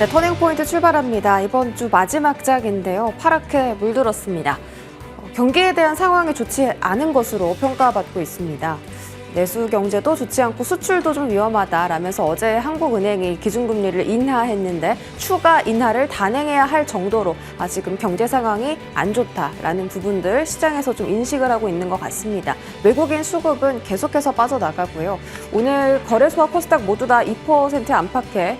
네, 터닝포인트 출발합니다. 이번 주 마지막 장인데요. 파랗게 물들었습니다. 경기에 대한 상황이 좋지 않은 것으로 평가받고 있습니다. 내수 경제도 좋지 않고 수출도 좀 위험하다라면서 어제 한국은행이 기준금리를 인하했는데 추가 인하를 단행해야 할 정도로 지금 경제 상황이 안 좋다라는 부분들 시장에서 좀 인식을 하고 있는 것 같습니다. 외국인 수급은 계속해서 빠져나가고요. 오늘 거래소와 코스닥 모두 다 2% 안팎의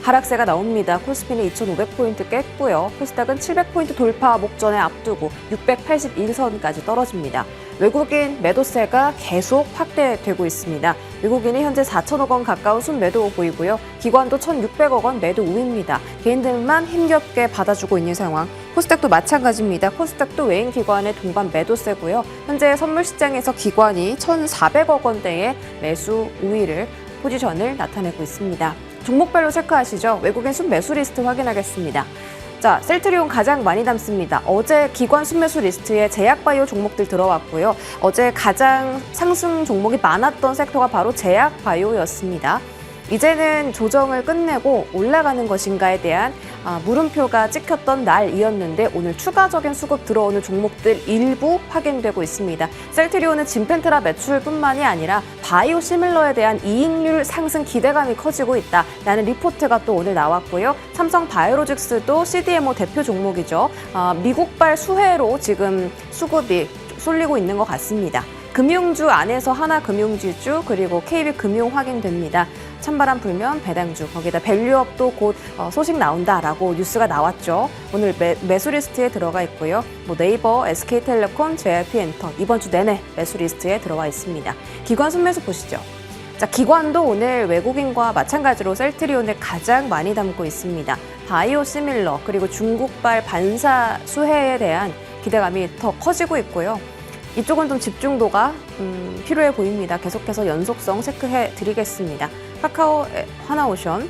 하락세가 나옵니다. 코스피는 2,500포인트 깼고요. 코스닥은 700포인트 돌파 목전에 앞두고 681선까지 떨어집니다. 외국인 매도세가 계속 확대되고 있습니다. 외국인이 현재 4천억 원 가까운 순매도 보이고요. 기관도 1,600억 원 매도 우입니다. 개인들만 힘겹게 받아주고 있는 상황. 코스닥도 마찬가지입니다. 코스닥도 외인 기관의 동반 매도세고요. 현재 선물 시장에서 기관이 1,400억 원대의 매수 우위를 포지션을 나타내고 있습니다. 종목별로 체크하시죠. 외국인 순매수 리스트 확인하겠습니다. 자, 셀트리온 가장 많이 담습니다. 어제 기관 순매수 리스트에 제약바이오 종목들 들어왔고요. 어제 가장 상승 종목이 많았던 섹터가 바로 제약바이오였습니다. 이제는 조정을 끝내고 올라가는 것인가에 대한 물음표가 찍혔던 날이었는데 오늘 추가적인 수급 들어오는 종목들 일부 확인되고 있습니다. 셀트리온은 진펜트라 매출뿐만이 아니라 바이오 시밀러에 대한 이익률 상승 기대감이 커지고 있다라는 리포트가 또 오늘 나왔고요. 삼성 바이오로직스도 CDMO 대표 종목이죠. 미국발 수혜로 지금 수급이 쏠리고 있는 것 같습니다. 금융주 안에서 하나금융지주 그리고 KB금융 확인됩니다. 찬바람 불면 배당주, 거기다 밸류업도 곧 소식 나온다라고 뉴스가 나왔죠. 오늘 매수 리스트에 들어가 있고요. 네이버, SK텔레콤, JYP엔터 이번 주 내내 매수 리스트에 들어와 있습니다. 기관 순매수 보시죠. 자, 기관도 오늘 외국인과 마찬가지로 셀트리온을 가장 많이 담고 있습니다. 바이오 시밀러 그리고 중국발 반사 수혜에 대한 기대감이 더 커지고 있고요. 이쪽은 좀 집중도가 필요해 보입니다. 계속해서 연속성 체크해 드리겠습니다. 카카오 하나오션,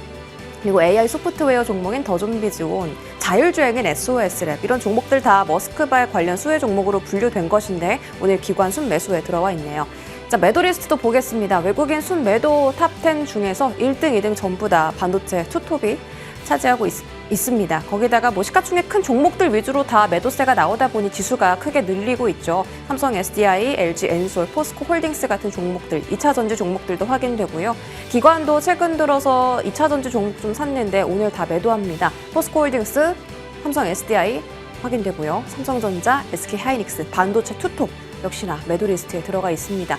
그리고 AI 소프트웨어 종목인 더존비즈온, 자율주행인 SOS랩 이런 종목들 다 머스크발 관련 수혜 종목으로 분류된 것인데 오늘 기관 순매수에 들어와 있네요. 자, 매도 리스트도 보겠습니다. 외국인 순매도 탑10 중에서 1등, 2등 전부 다 반도체 투톱이 차지하고 있습니다. 거기다가 시가총액 큰 종목들 위주로 다 매도세가 나오다 보니 지수가 크게 늘리고 있죠. 삼성 SDI, LG 엔솔, 포스코 홀딩스 같은 종목들, 2차 전지 종목들도 확인되고요. 기관도 최근 들어서 2차 전지 종목 좀 샀는데 오늘 다 매도합니다. 포스코 홀딩스, 삼성 SDI 확인되고요. 삼성전자, SK하이닉스, 반도체 투톱 역시나 매도 리스트에 들어가 있습니다.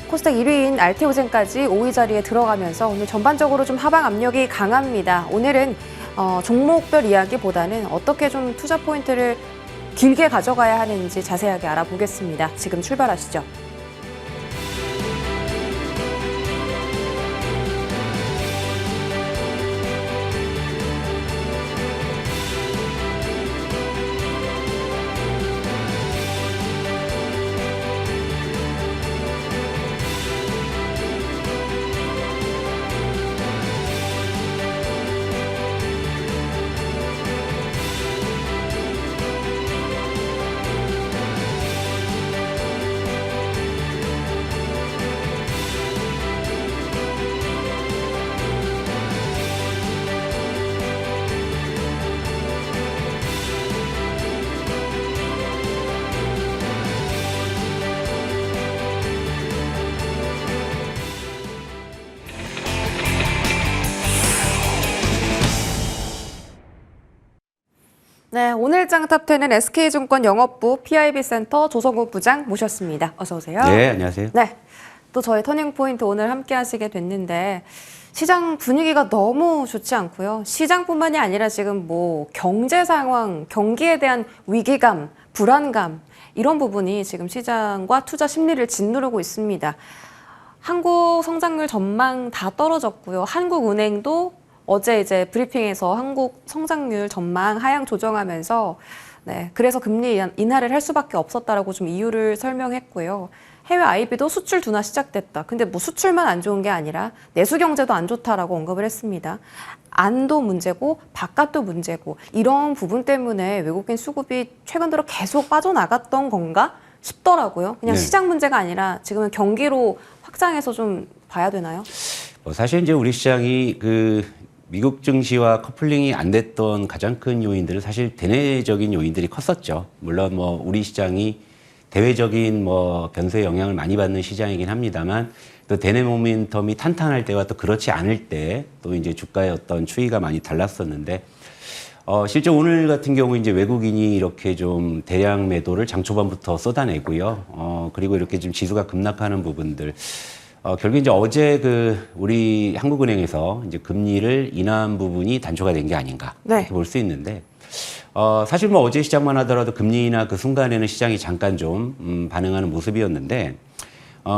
코스닥 1위인 알테오젠까지 5위 자리에 들어가면서 오늘 전반적으로 좀 하방 압력이 강합니다. 오늘은 종목별 이야기보다는 어떻게 좀 투자 포인트를 길게 가져가야 하는지 자세하게 알아보겠습니다. 지금 출발하시죠. 네, 오늘 장 탑10은 SK증권 영업부 PIB센터 조성우 부장 모셨습니다. 어서 오세요. 네, 안녕하세요. 네, 또 저희 터닝포인트 오늘 함께 하시게 됐는데 시장 분위기가 너무 좋지 않고요. 시장뿐만이 아니라 지금 경제 상황, 경기에 대한 위기감, 불안감 이런 부분이 지금 시장과 투자 심리를 짓누르고 있습니다. 한국 성장률 전망 다 떨어졌고요. 한국은행도 어제 이제 브리핑에서 한국 성장률 전망 하향 조정하면서 그래서 금리 인하를 할 수밖에 없었다라고 좀 이유를 설명했고요. 해외 IB도 수출 둔화 시작됐다. 근데 수출만 안 좋은 게 아니라 내수 경제도 안 좋다라고 언급을 했습니다. 안도 문제고 바깥도 문제고 이런 부분 때문에 외국인 수급이 최근 들어 계속 빠져나갔던 건가 싶더라고요. 그냥 시장 문제가 아니라 지금은 경기로 확장해서 좀 봐야 되나요? 사실 이제 우리 시장이 미국 증시와 커플링이 안 됐던 가장 큰 요인들은 사실 대내적인 요인들이 컸었죠. 물론 뭐 우리 시장이 대외적인 뭐 변수의 영향을 많이 받는 시장이긴 합니다만 또 대내 모멘텀이 탄탄할 때와 또 그렇지 않을 때 또 이제 주가의 어떤 추이가 많이 달랐었는데 실제 오늘 같은 경우 이제 외국인이 이렇게 좀 대량 매도를 장 초반부터 쏟아내고요. 그리고 이렇게 좀 지수가 급락하는 부분들. 결국 이제 어제 우리 한국은행에서 이제 금리를 인하한 부분이 단초가 된 게 아닌가 이렇게 볼 수 있는데 사실 뭐 어제 시장만 하더라도 금리 인하 그 순간에는 시장이 잠깐 좀 반응하는 모습이었는데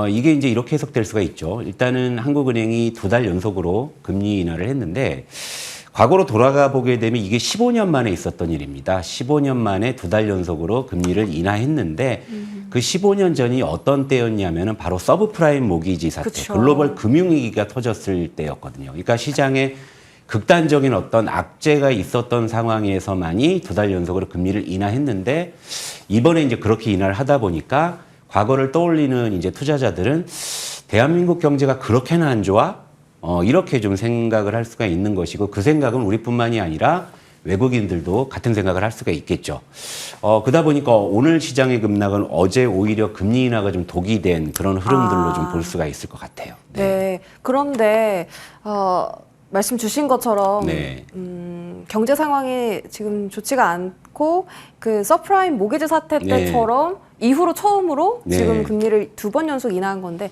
이게 이제 이렇게 해석될 수가 있죠. 일단은 한국은행이 2달 연속으로 금리 인하를 했는데 과거로 돌아가 보게 되면 이게 15년 만에 있었던 일입니다. 15년 만에 2달 연속으로 금리를 인하했는데 그 15년 전이 어떤 때였냐면은 바로 서브프라임 모기지 사태, 그쵸. 글로벌 금융위기가 터졌을 때였거든요. 그러니까 시장에 극단적인 어떤 악재가 있었던 상황에서만이 2달 연속으로 금리를 인하했는데 이번에 이제 그렇게 인하를 하다 보니까 과거를 떠올리는 이제 투자자들은 대한민국 경제가 그렇게나 안 좋아? 이렇게 좀 생각을 할 수가 있는 것이고 그 생각은 우리뿐만이 아니라 외국인들도 같은 생각을 할 수가 있겠죠. 그러다 보니까 오늘 시장의 급락은 어제 오히려 금리 인하가 좀 독이 된 그런 흐름들로 좀 볼 수가 있을 것 같아요. 네. 그런데 말씀 주신 것처럼 네. 경제 상황이 지금 좋지가 않고 그 서프라임 모기지 사태 때처럼 이후로 처음으로 지금 금리를 2번 연속 인하한 건데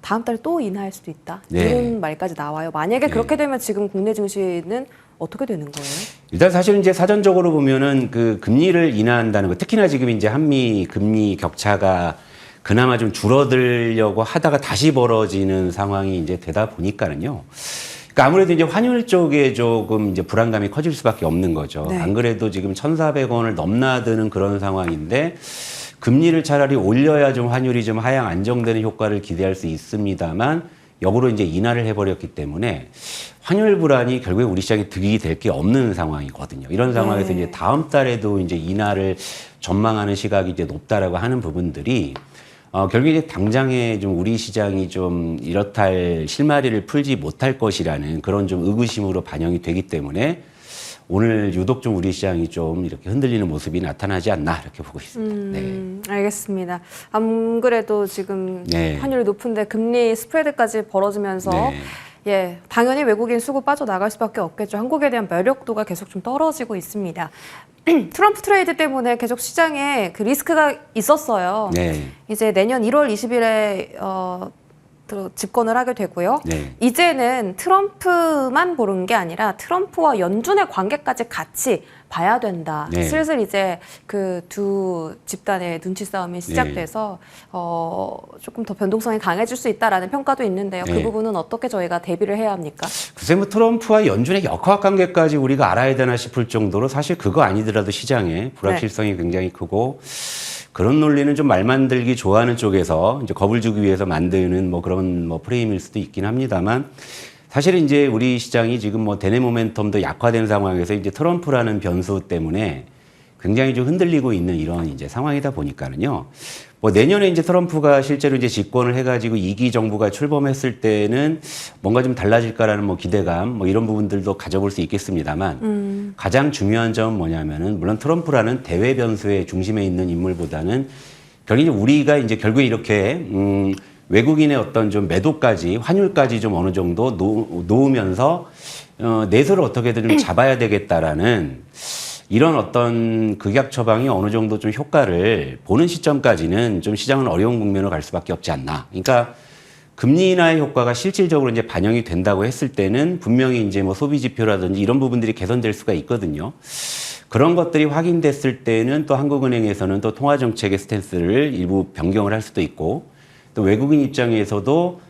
다음 달에 또 인하할 수도 있다. 이런 말까지 나와요. 만약에 그렇게 되면 지금 국내 증시는 어떻게 되는 거예요? 일단 사실은 이제 사전적으로 보면은 그 금리를 인하한다는 거, 특히나 지금 이제 한미 금리 격차가 그나마 좀 줄어들려고 하다가 다시 벌어지는 상황이 이제 되다 보니까는요. 그러니까 아무래도 이제 환율 쪽에 조금 이제 불안감이 커질 수밖에 없는 거죠. 안 그래도 지금 1,400원을 넘나드는 그런 상황인데 금리를 차라리 올려야 좀 환율이 좀 하향 안정되는 효과를 기대할 수 있습니다만 역으로 이제 인하를 해버렸기 때문에 환율 불안이 결국에 우리 시장에 득이 될 게 없는 상황이거든요. 이런 상황에서 이제 다음 달에도 이제 인하를 전망하는 시각이 이제 높다라고 하는 부분들이 결국에 이제 당장에 좀 우리 시장이 좀 이렇다 할 실마리를 풀지 못할 것이라는 그런 좀 의구심으로 반영이 되기 때문에 오늘 유독 좀 우리 시장이 좀 이렇게 흔들리는 모습이 나타나지 않나 이렇게 보고 있습니다. 알겠습니다. 안 그래도 지금 환율이 높은데 금리 스프레드까지 벌어지면서 당연히 외국인 수급 빠져나갈 수밖에 없겠죠. 한국에 대한 매력도가 계속 좀 떨어지고 있습니다. 트럼프 트레이드 때문에 계속 시장에 그 리스크가 있었어요. 이제 내년 1월 20일에 집권을 하게 되고요. 이제는 트럼프만 보는 게 아니라 트럼프와 연준의 관계까지 같이 봐야 된다. 슬슬 이제 그 두 집단의 눈치 싸움이 시작돼서 조금 더 변동성이 강해질 수 있다라는 평가도 있는데요. 그 부분은 어떻게 저희가 대비를 해야 합니까? 글쎄 뭐 트럼프와 연준의 역학관계까지 우리가 알아야 되나 싶을 정도로 사실 그거 아니더라도 시장에 불확실성이 굉장히 크고 그런 논리는 좀 말 만들기 좋아하는 쪽에서 이제 겁을 주기 위해서 만드는 뭐 그런 뭐 프레임일 수도 있긴 합니다만 사실은 이제 우리 시장이 지금 뭐 대내 모멘텀도 약화된 상황에서 이제 트럼프라는 변수 때문에 굉장히 좀 흔들리고 있는 이런 이제 상황이다 보니까는요. 뭐 내년에 이제 트럼프가 실제로 이제 집권을 해가지고 2기 정부가 출범했을 때는 뭔가 좀 달라질까라는 뭐 기대감 뭐 이런 부분들도 가져볼 수 있겠습니다만 가장 중요한 점은 뭐냐면은 물론 트럼프라는 대외 변수의 중심에 있는 인물보다는 결국에 우리가 이제 결국에 이렇게 외국인의 어떤 좀 매도까지 환율까지 좀 어느 정도 놓으면서 내수를 어떻게든 좀 잡아야 되겠다라는 이런 어떤 극약 처방이 어느 정도 좀 효과를 보는 시점까지는 좀 시장은 어려운 국면으로 갈 수밖에 없지 않나. 그러니까 금리 인하의 효과가 실질적으로 이제 반영이 된다고 했을 때는 분명히 이제 뭐 소비 지표라든지 이런 부분들이 개선될 수가 있거든요. 그런 것들이 확인됐을 때는 또 한국은행에서는 또 통화 정책의 스탠스를 일부 변경을 할 수도 있고 또 외국인 입장에서도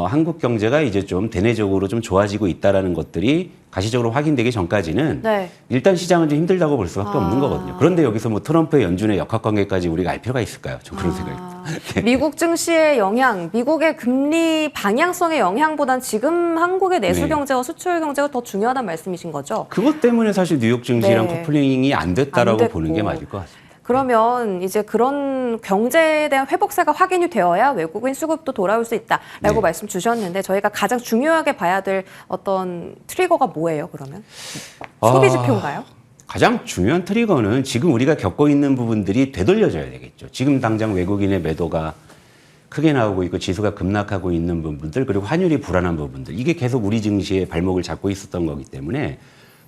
한국 경제가 이제 좀 대내적으로 좀 좋아지고 있다라는 것들이 가시적으로 확인되기 전까지는 일단 시장은 좀 힘들다고 볼 수밖에 없는 거거든요. 그런데 여기서 뭐 트럼프의 연준의 역학관계까지 우리가 알 필요가 있을까요? 좀 그런 생각이 듭니다. 미국 증시의 영향, 미국의 금리 방향성의 영향보단 지금 한국의 내수 경제와 수출 경제가 더 중요하다는 말씀이신 거죠? 그것 때문에 사실 뉴욕 증시랑 커플링이 안 됐다라고 보는 게 맞을 것 같습니다. 그러면 이제 그런 경제에 대한 회복세가 확인이 되어야 외국인 수급도 돌아올 수 있다라고 말씀 주셨는데 저희가 가장 중요하게 봐야 될 어떤 트리거가 뭐예요, 그러면? 소비 지표인가요? 가장 중요한 트리거는 지금 우리가 겪고 있는 부분들이 되돌려져야 되겠죠. 지금 당장 외국인의 매도가 크게 나오고 있고 지수가 급락하고 있는 부분들 그리고 환율이 불안한 부분들 이게 계속 우리 증시의 발목을 잡고 있었던 거기 때문에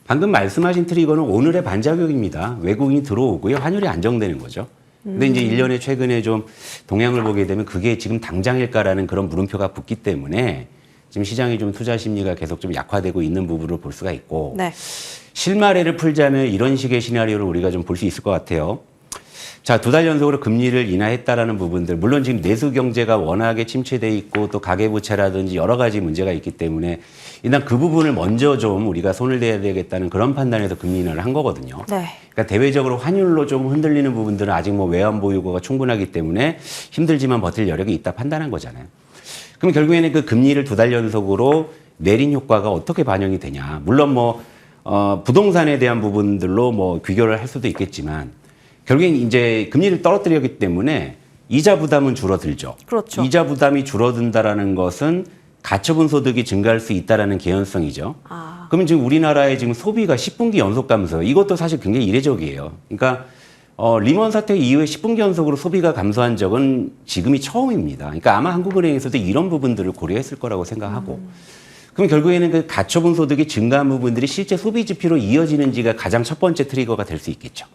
방금 말씀하신 트리거는 오늘의 반작용입니다. 외국인이 들어오고요. 환율이 안정되는 거죠. 근데 이제 1년에 최근에 좀 동향을 보게 되면 그게 지금 당장일까라는 그런 물음표가 붙기 때문에 지금 시장이 좀 투자 심리가 계속 좀 약화되고 있는 부분을 볼 수가 있고 네. 실마리를 풀자면 이런 식의 시나리오를 우리가 좀 볼 수 있을 것 같아요. 자, 2달 연속으로 금리를 인하했다라는 부분들, 물론 지금 내수 경제가 워낙에 침체돼 있고 또 가계부채라든지 여러 가지 문제가 있기 때문에 일단 그 부분을 먼저 좀 우리가 손을 대야 되겠다는 그런 판단에서 금리 인하를 한 거거든요. 네. 그러니까 대외적으로 환율로 좀 흔들리는 부분들은 아직 뭐 외환 보유고가 충분하기 때문에 힘들지만 버틸 여력이 있다 판단한 거잖아요. 그럼 결국에는 그 금리를 2달 연속으로 내린 효과가 어떻게 반영이 되냐. 물론 뭐, 부동산에 대한 부분들로 뭐 귀결을 할 수도 있겠지만 결국엔 이제 금리를 떨어뜨렸기 때문에 이자 부담은 줄어들죠. 그렇죠. 이자 부담이 줄어든다라는 것은 가처분 소득이 증가할 수 있다라는 개연성이죠. 그러면 지금 우리나라의 지금 소비가 10분기 연속 감소, 이것도 사실 굉장히 이례적이에요. 그러니까 리먼 사태 이후에 10분기 연속으로 소비가 감소한 적은 지금이 처음입니다. 그러니까 아마 한국은행에서도 이런 부분들을 고려했을 거라고 생각하고. 그럼 결국에는 그 가처분 소득이 증가한 부분들이 실제 소비 지표로 이어지는지가 가장 첫 번째 트리거가 될 수 있겠죠.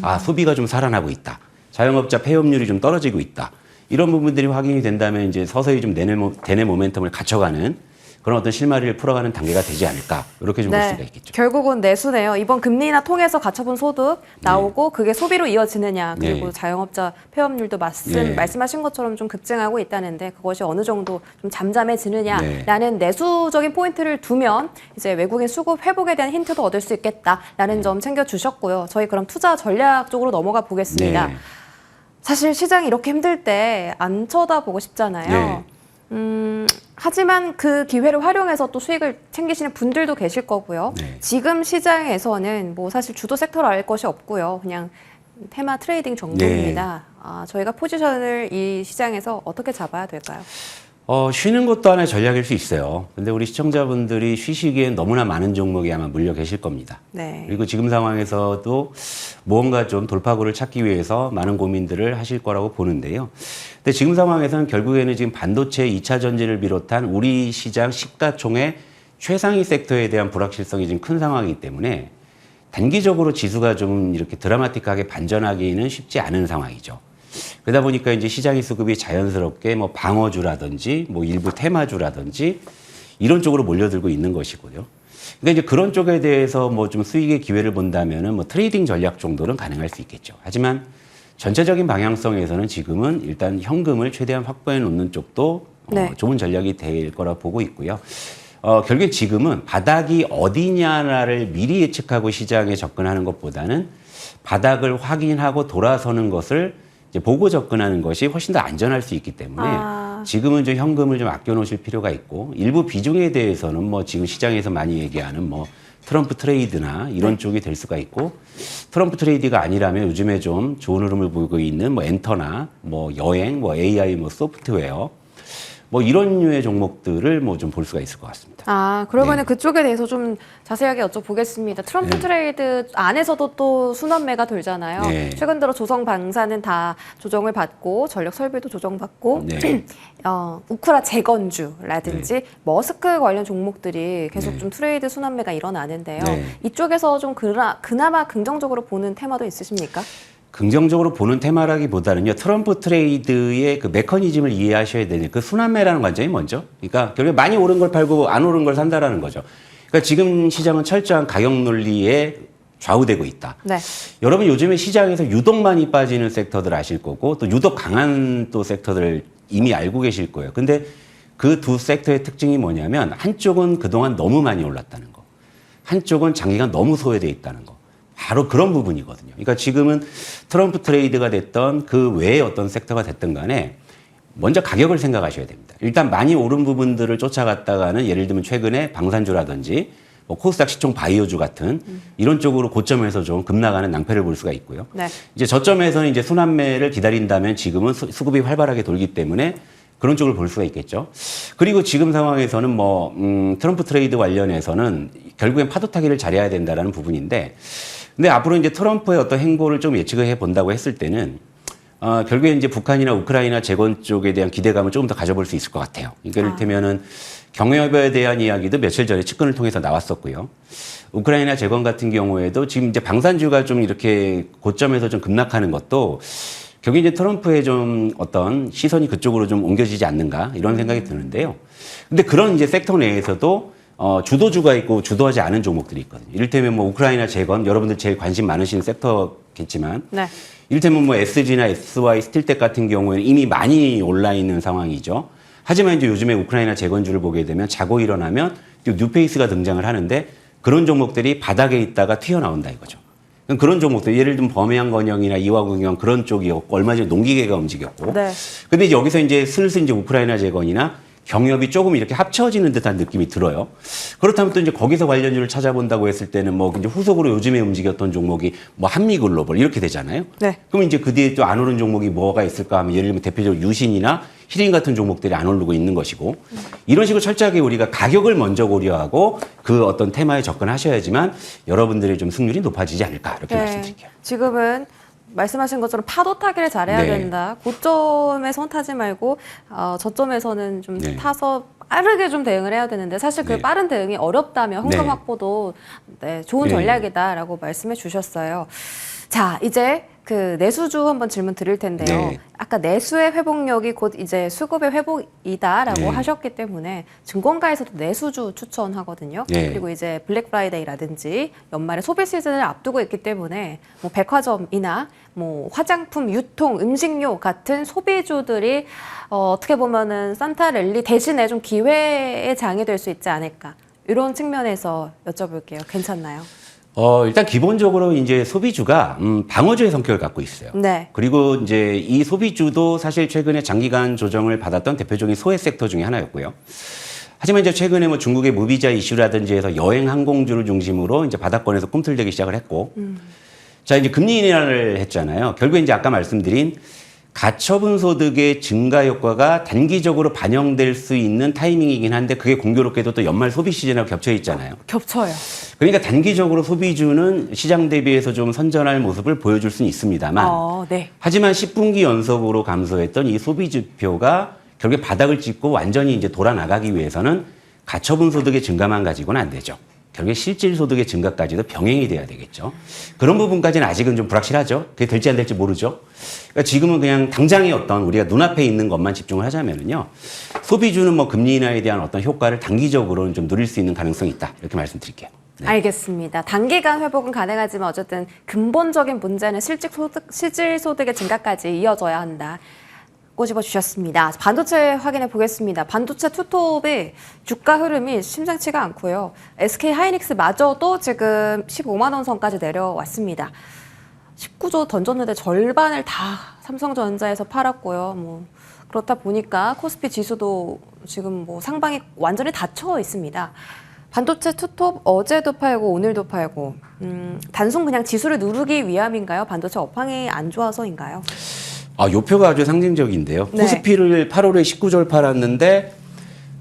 아, 소비가 좀 살아나고 있다. 자영업자 폐업률이 좀 떨어지고 있다. 이런 부분들이 확인이 된다면 이제 서서히 좀 대내 모멘텀을 갖춰가는 그런 어떤 실마리를 풀어가는 단계가 되지 않을까. 이렇게 좀 볼 수가 있겠죠. 결국은 내수네요. 이번 금리나 통해서 가처분 소득 나오고 그게 소비로 이어지느냐. 그리고 자영업자 폐업률도 말씀하신 것처럼 좀 급증하고 있다는데 그것이 어느 정도 좀 잠잠해지느냐라는 내수적인 포인트를 두면 이제 외국인 수급 회복에 대한 힌트도 얻을 수 있겠다라는 점 챙겨주셨고요. 저희 그럼 투자 전략 쪽으로 넘어가 보겠습니다. 사실 시장이 이렇게 힘들 때 안 쳐다보고 싶잖아요. 하지만 그 기회를 활용해서 또 수익을 챙기시는 분들도 계실 거고요. 지금 시장에서는 뭐 사실 주도 섹터를 알 것이 없고요. 그냥 테마 트레이딩 정도입니다. 저희가 포지션을 이 시장에서 어떻게 잡아야 될까요? 쉬는 것도 하나의 전략일 수 있어요. 근데 우리 시청자분들이 쉬시기엔 너무나 많은 종목이 아마 물려 계실 겁니다. 그리고 지금 상황에서도 무언가 좀 돌파구를 찾기 위해서 많은 고민들을 하실 거라고 보는데요. 근데 지금 상황에서는 결국에는 지금 반도체 2차 전지를 비롯한 우리 시장 시가총액 최상위 섹터에 대한 불확실성이 지금 큰 상황이기 때문에 단기적으로 지수가 좀 이렇게 드라마틱하게 반전하기는 쉽지 않은 상황이죠. 그러다 보니까 이제 시장의 수급이 자연스럽게 뭐 방어주라든지 뭐 일부 테마주라든지 이런 쪽으로 몰려들고 있는 것이고요. 그러니까 이제 그런 쪽에 대해서 뭐 좀 수익의 기회를 본다면은 뭐 트레이딩 전략 정도는 가능할 수 있겠죠. 하지만 전체적인 방향성에서는 지금은 일단 현금을 최대한 확보해 놓는 쪽도 좋은 전략이 될 거라 보고 있고요. 결국에 지금은 바닥이 어디냐를 미리 예측하고 시장에 접근하는 것보다는 바닥을 확인하고 돌아서는 것을 이제 보고 접근하는 것이 훨씬 더 안전할 수 있기 때문에 지금은 좀 현금을 좀 아껴 놓으실 필요가 있고 일부 비중에 대해서는 뭐 지금 시장에서 많이 얘기하는 뭐 트럼프 트레이드나 이런 쪽이 될 수가 있고 트럼프 트레이드가 아니라면 요즘에 좀 좋은 흐름을 보이고 있는 뭐 엔터나 뭐 여행, 뭐 AI, 뭐 소프트웨어 뭐 이런 류의 종목들을 뭐 좀 볼 수가 있을 것 같습니다. 그러면은 그쪽에 대해서 좀 자세하게 여쭤보겠습니다. 트럼프 트레이드 안에서도 또 순환매가 돌잖아요. 최근 들어 조선방사는 다 조정을 받고 전력 설비도 조정받고 우크라 재건주라든지 머스크 관련 종목들이 계속 좀 트레이드 순환매가 일어나는데요. 이쪽에서 좀 그나마 긍정적으로 보는 테마도 있으십니까? 긍정적으로 보는 테마라기보다는요, 트럼프 트레이드의 그 메커니즘을 이해하셔야 되는 그 순환매라는 관점이 먼저. 그러니까 결국에 많이 오른 걸 팔고 안 오른 걸 산다라는 거죠. 그러니까 지금 시장은 철저한 가격 논리에 좌우되고 있다. 여러분 요즘에 시장에서 유독 많이 빠지는 섹터들 아실 거고 또 유독 강한 또 섹터들 이미 알고 계실 거예요. 근데 그 두 섹터의 특징이 뭐냐면 한쪽은 그동안 너무 많이 올랐다는 거. 한쪽은 장기간 너무 소외되어 있다는 거. 바로 그런 부분이거든요. 그러니까 지금은 트럼프 트레이드가 됐던 그 외의 어떤 섹터가 됐든 간에 먼저 가격을 생각하셔야 됩니다. 일단 많이 오른 부분들을 쫓아갔다가는 예를 들면 최근에 방산주라든지 뭐 코스닥 시총 바이오주 같은 이런 쪽으로 고점에서 좀 급나가는 낭패를 볼 수가 있고요. 네. 이제 저점에서는 이제 순환매를 기다린다면 지금은 수급이 활발하게 돌기 때문에 그런 쪽을 볼 수가 있겠죠. 그리고 지금 상황에서는 뭐 트럼프 트레이드 관련해서는 결국엔 파도 타기를 잘해야 된다라는 부분인데, 근데 앞으로 이제 트럼프의 어떤 행보를 좀 예측을 해 본다고 했을 때는 결국에 이제 북한이나 우크라이나 재건 쪽에 대한 기대감을 조금 더 가져볼 수 있을 것 같아요. 그러니까 이를테면은 경협에 대한 이야기도 며칠 전에 측근을 통해서 나왔었고요. 우크라이나 재건 같은 경우에도 지금 이제 방산주가 좀 이렇게 고점에서 좀 급락하는 것도 결국 이제 트럼프의 좀 어떤 시선이 그쪽으로 좀 옮겨지지 않는가 이런 생각이 드는데요. 근데 그런 이제 섹터 내에서도 주도주가 있고 주도하지 않은 종목들이 있거든요. 이를테면 뭐 우크라이나 재건, 여러분들 제일 관심 많으신 섹터겠지만, 네. 이를테면 뭐 SG나 SY 스틸텍 같은 경우에는 이미 많이 올라 있는 상황이죠. 하지만 이제 요즘에 우크라이나 재건주를 보게 되면 자고 일어나면 뉴페이스가 등장을 하는데 그런 종목들이 바닥에 있다가 튀어나온다 이거죠. 그런 종목들, 예를 들면 범해양건영이나 이화공영 그런 쪽이었고, 얼마 전에 농기계가 움직였고. 네. 근데 이제 여기서 이제 슬슬 이제 우크라이나 재건이나 경협이 조금 이렇게 합쳐지는 듯한 느낌이 들어요. 그렇다면 또 이제 거기서 관련주를 찾아본다고 했을 때는 뭐 이제 후속으로 요즘에 움직였던 종목이 뭐 한미글로벌 이렇게 되잖아요. 네. 그럼 이제 그 뒤에 또 안 오른 종목이 뭐가 있을까 하면 예를 들면 대표적으로 유신이나 히린 같은 종목들이 안 오르고 있는 것이고, 이런 식으로 철저하게 우리가 가격을 먼저 고려하고 그 어떤 테마에 접근하셔야지만 여러분들의 좀 승률이 높아지지 않을까 이렇게 말씀드릴게요. 지금은 말씀하신 것처럼 파도 타기를 잘해야 네. 된다. 고점에선 타지 말고 저점에서는 좀 네. 타서 빠르게 좀 대응을 해야 되는데, 사실 그 네. 빠른 대응이 어렵다면 현금 네. 확보도 좋은 네. 전략이다라고 말씀해 주셨어요. 자, 이제 그 내수주 한번 질문 드릴 텐데요. 네. 아까 내수의 회복력이 곧 이제 수급의 회복이다라고 네. 하셨기 때문에 증권가에서도 내수주 추천하거든요. 네. 그리고 이제 블랙 프라이데이라든지 연말에 소비 시즌을 앞두고 있기 때문에 뭐 백화점이나 뭐 화장품, 유통, 음식료 같은 소비주들이 어떻게 보면은 산타 랠리 대신에 좀 기회의 장이 될 수 있지 않을까, 이런 측면에서 여쭤볼게요. 괜찮나요? 일단 기본적으로 이제 소비주가 방어주의 성격을 갖고 있어요. 네. 그리고 이제 이 소비주도 사실 최근에 장기간 조정을 받았던 대표적인 소외 섹터 중에 하나였고요. 하지만 이제 최근에 뭐 중국의 무비자 이슈라든지 해서 여행 항공주를 중심으로 이제 바닥권에서 꿈틀대기 시작을 했고, 자, 이제 금리 인하를 했잖아요. 결국에 이제 아까 말씀드린 가처분 소득의 증가 효과가 단기적으로 반영될 수 있는 타이밍이긴 한데, 그게 공교롭게도 또 연말 소비 시즌하고 겹쳐 있잖아요. 겹쳐요. 그러니까 단기적으로 소비주는 시장 대비해서 좀 선전할 모습을 보여줄 수는 있습니다만, 네. 하지만 10분기 연속으로 감소했던 이 소비지표가 결국에 바닥을 찍고 완전히 이제 돌아 나가기 위해서는 가처분 소득의 증가만 가지고는 안 되죠. 결국에 실질 소득의 증가까지도 병행이 돼야 되겠죠. 그런 부분까지는 아직은 좀 불확실하죠. 그게 될지 안 될지 모르죠. 그러니까 지금은 그냥 당장의 어떤 우리가 눈앞에 있는 것만 집중을 하자면은요, 소비주는 뭐 금리 인하에 대한 어떤 효과를 단기적으로는 좀 누릴 수 있는 가능성이 있다, 이렇게 말씀드릴게요. 네. 알겠습니다. 단기간 회복은 가능하지만 어쨌든 근본적인 문제는 실질 소득의 증가까지 이어져야 한다. 꼬집어 주셨습니다. 반도체 확인해 보겠습니다. 반도체 투톱의 주가 흐름이 심상치가 않고요. SK 하이닉스마저도 지금 15만 원 선까지 내려왔습니다. 19조 던졌는데 절반을 다 삼성전자에서 팔았고요. 뭐 그렇다 보니까 코스피 지수도 지금 뭐 상방이 완전히 닫혀 있습니다. 반도체 투톱 어제도 팔고 오늘도 팔고, 단순 그냥 지수를 누르기 위함인가요? 반도체 업황이 안 좋아서인가요? 요 표가 아주 상징적인데요. 네. 코스피를 8월에 19조를 팔았는데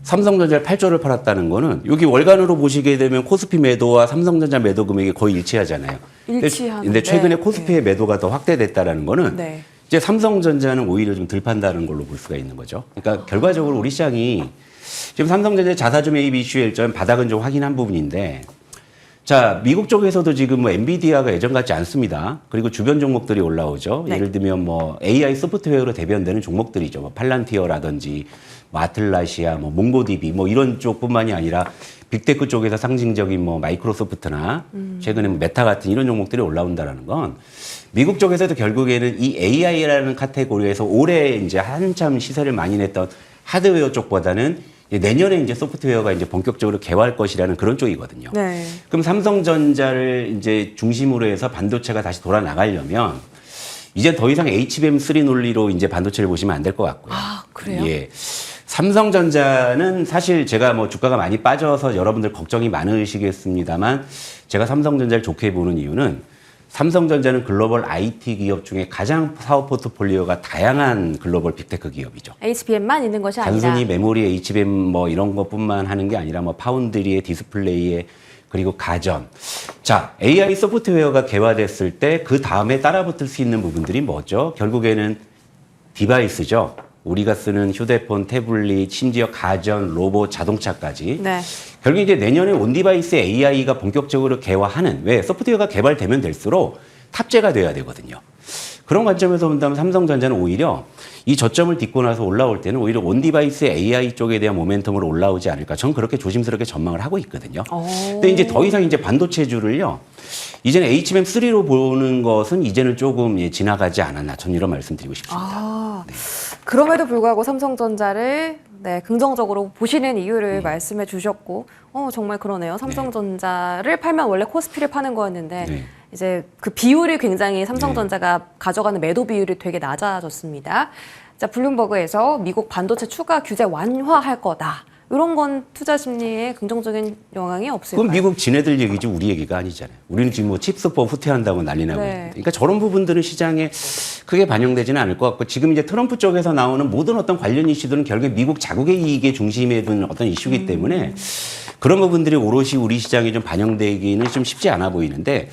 삼성전자를 8조를 팔았다는 거는, 여기 월간으로 보시게 되면 코스피 매도와 삼성전자 매도 금액이 거의 일치하잖아요. 일치하는데. 근데 최근에 코스피의 매도가 더 확대됐다라는 거는 네. 이제 삼성전자는 오히려 좀 덜 판다는 걸로 볼 수가 있는 거죠. 그러니까 결과적으로 우리 시장이 지금 삼성전자 자사주 매입 이슈의 일정 바닥은 좀 확인한 부분인데, 자, 미국 쪽에서도 지금 뭐 엔비디아가 예전 같지 않습니다. 그리고 주변 종목들이 올라오죠. 네. 예를 들면 뭐 AI 소프트웨어로 대변되는 종목들이죠. 뭐 팔란티어라든지 뭐 아틀라시아, 뭐 몽고디비 뭐 이런 쪽뿐만이 아니라 빅테크 쪽에서 상징적인 뭐 마이크로소프트나 최근에 뭐 메타 같은 이런 종목들이 올라온다라는 건, 미국 쪽에서도 결국에는 이 AI라는 카테고리에서 올해 이제 한참 시세를 많이 냈던 하드웨어 쪽보다는 내년에 이제 소프트웨어가 이제 본격적으로 개화할 것이라는 그런 쪽이거든요. 네. 그럼 삼성전자를 이제 중심으로 해서 반도체가 다시 돌아 나가려면 이제 더 이상 HBM3 논리로 이제 반도체를 보시면 안 될 것 같고요. 아, 그래요? 예. 삼성전자는 사실 제가 뭐 주가가 많이 빠져서 여러분들 걱정이 많으시겠습니다만 제가 삼성전자를 좋게 보는 이유는 삼성전자는 글로벌 IT 기업 중에 가장 사업 포트폴리오가 다양한 글로벌 빅테크 기업이죠. HBM만 있는 것이 아니다. 단순히 메모리, HBM 뭐 이런 것뿐만 하는 게 아니라 뭐 파운드리에 디스플레이에 그리고 가전. 자, AI 소프트웨어가 개발됐을 때 그 다음에 따라붙을 수 있는 부분들이 뭐죠? 결국에는 디바이스죠. 우리가 쓰는 휴대폰, 태블릿, 심지어 가전, 로봇, 자동차까지. 네. 결국 이제 내년에 온 디바이스에 AI가 본격적으로 개화하는, 왜? 소프트웨어가 개발되면 될수록 탑재가 돼야 되거든요. 그런 관점에서 본다면 삼성전자는 오히려 이 저점을 딛고 나서 올라올 때는 오히려 온 디바이스의 AI 쪽에 대한 모멘텀으로 올라오지 않을까. 전 그렇게 조심스럽게 전망을 하고 있거든요. 근데 이제 더 이상 이제 반도체주를요, 이제는 HBM3로 보는 것은 이제는 조금 지나가지 않았나. 전 이런 말씀 드리고 싶습니다. 네. 그럼에도 불구하고 삼성전자를 긍정적으로 보시는 이유를 말씀해 주셨고, 정말 그러네요. 삼성전자를 팔면 원래 코스피를 파는 거였는데, 네. 이제 그 비율이 굉장히 삼성전자가 가져가는 매도 비율이 되게 낮아졌습니다. 자, 블룸버그에서 미국 반도체 추가 규제 완화할 거다. 이런 건 투자 심리에 긍정적인 영향이 없을까요? 그건 미국 지네들 얘기지 우리 얘기가 아니잖아요. 우리는 지금 뭐 칩스법 후퇴한다고 난리 나고 네. 있는데. 그러니까 저런 부분들은 시장에 크게 반영되지는 않을 것 같고, 지금 이제 트럼프 쪽에서 나오는 모든 어떤 관련 이슈들은 결국에 미국 자국의 이익에 중심에 둔 어떤 이슈이기 때문에 그런 부분들이 오롯이 우리 시장에 좀 반영되기는 좀 쉽지 않아 보이는데,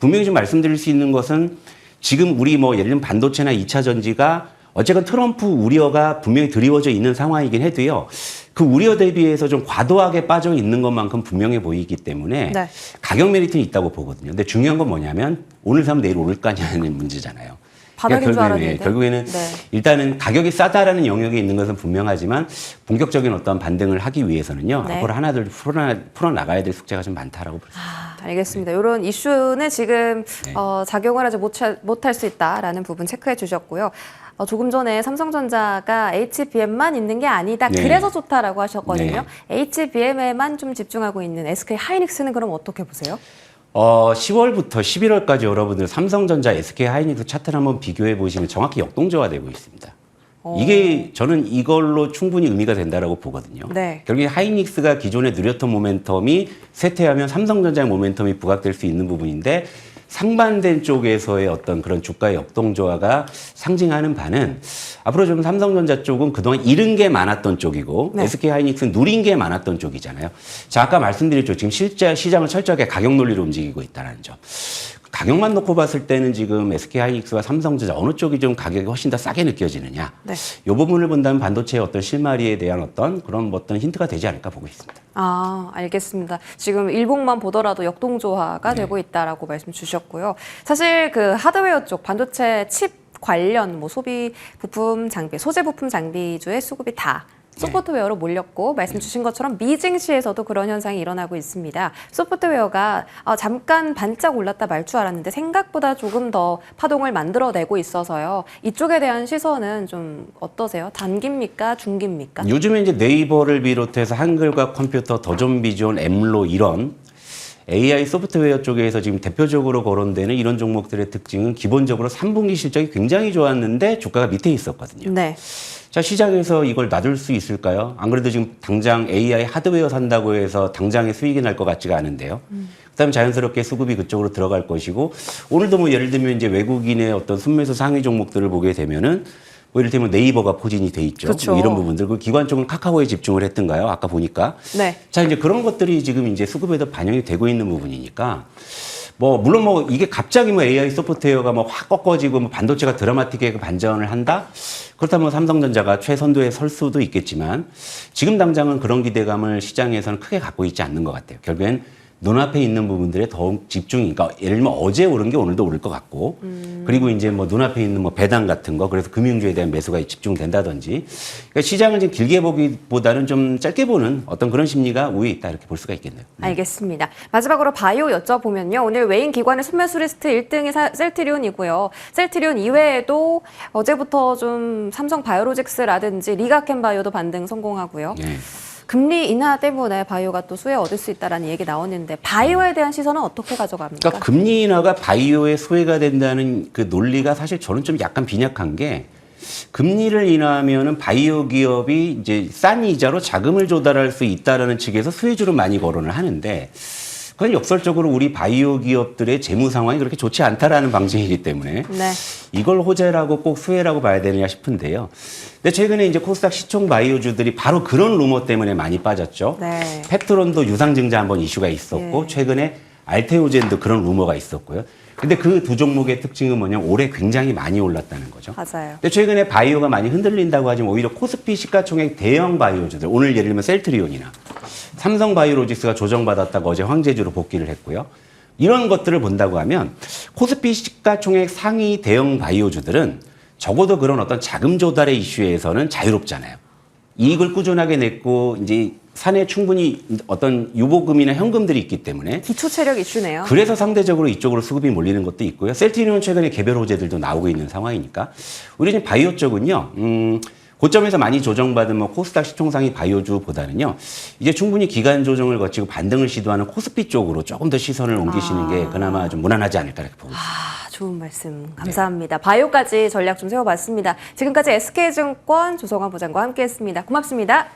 분명히 좀 말씀드릴 수 있는 것은 지금 우리 뭐 예를 들면 반도체나 2차 전지가 어쨌건 트럼프 우려가 분명히 드리워져 있는 상황이긴 해도요, 그 우려 대비해서 좀 과도하게 빠져 있는 것만큼 분명해 보이기 때문에 네. 가격 메리트는 있다고 보거든요. 근데 중요한 건 뭐냐면 오늘 사면 내일 오를 거냐는 문제잖아요. 바닥인 줄 알았는데. 결국에는 네. 일단은 가격이 싸다라는 영역에 있는 것은 분명하지만 본격적인 어떤 반등을 하기 위해서는요, 네. 앞으로 하나둘 풀어나가야 될 숙제가 좀 많다라고 볼 수 있습니다. 알겠습니다. 이런 이슈는 지금 네. 작용을 하지 못할 수 있다라는 부분 체크해 주셨고요. 조금 전에 삼성전자가 HBM만 있는 게 아니다. 네. 그래서 좋다라고 하셨거든요. 네. HBM에만 좀 집중하고 있는 SK 하이닉스는 그럼 어떻게 보세요? 10월부터 11월까지 여러분들 삼성전자, SK 하이닉스 차트를 한번 비교해 보시면 정확히 역동적화되고 있습니다. 이게 저는 이걸로 충분히 의미가 된다라고 보거든요. 네. 결국에 하이닉스가 기존에 누렸던 모멘텀이 쇠퇴하면 삼성전자의 모멘텀이 부각될 수 있는 부분인데, 상반된 쪽에서의 어떤 그런 주가의 역동조화가 상징하는 바는 앞으로 좀 삼성전자 쪽은 그동안 잃은 게 많았던 쪽이고, 네. SK 하이닉스는 누린 게 많았던 쪽이잖아요. 자, 아까 말씀드렸죠. 지금 실제 시장을 철저하게 가격 논리로 움직이고 있다는 점. 가격만 놓고 봤을 때는 지금 SK 하이닉스와 삼성전자 어느 쪽이 좀 가격이 훨씬 더 싸게 느껴지느냐. 네. 이 부분을 본다면 반도체의 어떤 실마리에 대한 어떤 힌트가 되지 않을까 보고 있습니다. 알겠습니다. 지금 일봉만 보더라도 역동조화가 되고 있다라고 말씀 주셨고요. 사실 그 하드웨어 쪽 반도체 칩 관련 뭐 소비 부품 장비, 소재 부품 장비주의 수급이 다 소프트웨어로 몰렸고, 말씀 주신 것처럼 미증시에서도 그런 현상이 일어나고 있습니다. 소프트웨어가 잠깐 반짝 올랐다 말 줄 알았는데 생각보다 조금 더 파동을 만들어내고 있어서요. 이쪽에 대한 시선은 좀 어떠세요? 단기입니까? 중기입니까? 요즘에 이제 네이버를 비롯해서 한글과 컴퓨터, 더존비존, 엠로 이런 AI 소프트웨어 쪽에서 지금 대표적으로 거론되는 이런 종목들의 특징은 기본적으로 3분기 실적이 굉장히 좋았는데 주가가 밑에 있었거든요. 네. 자, 시장에서 이걸 놔둘 수 있을까요? 안 그래도 지금 당장 AI 하드웨어 산다고 해서 당장에 수익이 날 것 같지가 않은데요. 그다음에 자연스럽게 수급이 그쪽으로 들어갈 것이고, 오늘도 뭐 예를 들면 이제 외국인의 어떤 순매수 상위 종목들을 보게 되면은 뭐 예를 들면 네이버가 포진이 돼 있죠. 그렇죠. 뭐 이런 부분들. 그 기관 쪽은 카카오에 집중을 했던가요? 아까 보니까. 네. 자, 이제 그런 것들이 지금 이제 수급에도 반영이 되고 있는 부분이니까, 물론 이게 갑자기 AI 소프트웨어가 확 꺾어지고 반도체가 드라마틱하게 반전을 한다? 그렇다면 삼성전자가 최선두에 설 수도 있겠지만, 지금 당장은 그런 기대감을 시장에서는 크게 갖고 있지 않는 것 같아요. 결국엔 눈앞에 있는 부분들에 더욱 집중이, 그러니까 예를 들면 어제 오른 게 오늘도 오를 것 같고, 그리고 이제 눈앞에 있는 배당 같은 거, 그래서 금융주에 대한 매수가 집중된다든지, 그러니까 시장을 좀 길게 보기보다는 좀 짧게 보는 어떤 그런 심리가 우위에 있다, 이렇게 볼 수가 있겠네요. 알겠습니다. 마지막으로 바이오 여쭤보면요. 오늘 외인 기관의 순매수 리스트 1등이 셀트리온이고요. 셀트리온 이외에도 어제부터 좀 삼성 바이오로직스라든지 리가켄 바이오도 반등 성공하고요. 네. 금리 인하 때문에 바이오가 또 수혜 얻을 수 있다는 얘기 나오는데, 바이오에 대한 시선은 어떻게 가져갑니까? 그러니까 금리 인하가 바이오에 소외가 된다는 그 논리가 사실 저는 좀 약간 빈약한 게, 금리를 인하하면은 바이오 기업이 이제 싼 이자로 자금을 조달할 수 있다라는 측에서 수혜주로 많이 거론을 하는데 그건 역설적으로 우리 바이오 기업들의 재무 상황이 그렇게 좋지 않다라는 방식이기 때문에 네. 이걸 호재라고 꼭 수혜라고 봐야 되느냐 싶은데요. 근데 최근에 이제 코스닥 시총 바이오주들이 바로 그런 루머 때문에 많이 빠졌죠. 네. 펩트론도 유상증자 한번 이슈가 있었고 예. 최근에 알테오젠도 그런 루머가 있었고요. 근데 그 두 종목의 특징은 뭐냐면 올해 굉장히 많이 올랐다는 거죠. 맞아요. 근데 최근에 바이오가 많이 흔들린다고 하지만 오히려 코스피 시가총액 대형 바이오주들 오늘 예를 들면 셀트리온이나 삼성바이오로직스가 조정받았다가 어제 황제주로 복귀를 했고요. 이런 것들을 본다고 하면 코스피 시가총액 상위 대형 바이오주들은 적어도 그런 어떤 자금 조달의 이슈에서는 자유롭잖아요. 이익을 꾸준하게 냈고 이제 산에 충분히 어떤 유보금이나 현금들이 있기 때문에 기초 체력 이슈네요. 그래서 상대적으로 이쪽으로 수급이 몰리는 것도 있고요. 셀트리온은 최근에 개별 호재들도 나오고 있는 상황이니까 우리 지금 바이오 쪽은요. 고점에서 많이 조정받은 뭐 코스닥 시총상위 바이오주보다는요. 이제 충분히 기간 조정을 거치고 반등을 시도하는 코스피 쪽으로 조금 더 시선을 옮기시는 게 그나마 좀 무난하지 않을까 이렇게 보고 있습니다. 좋은 말씀 감사합니다. 바이오까지 전략 좀 세워봤습니다. 지금까지 SK증권 조성환 부장과 함께했습니다. 고맙습니다.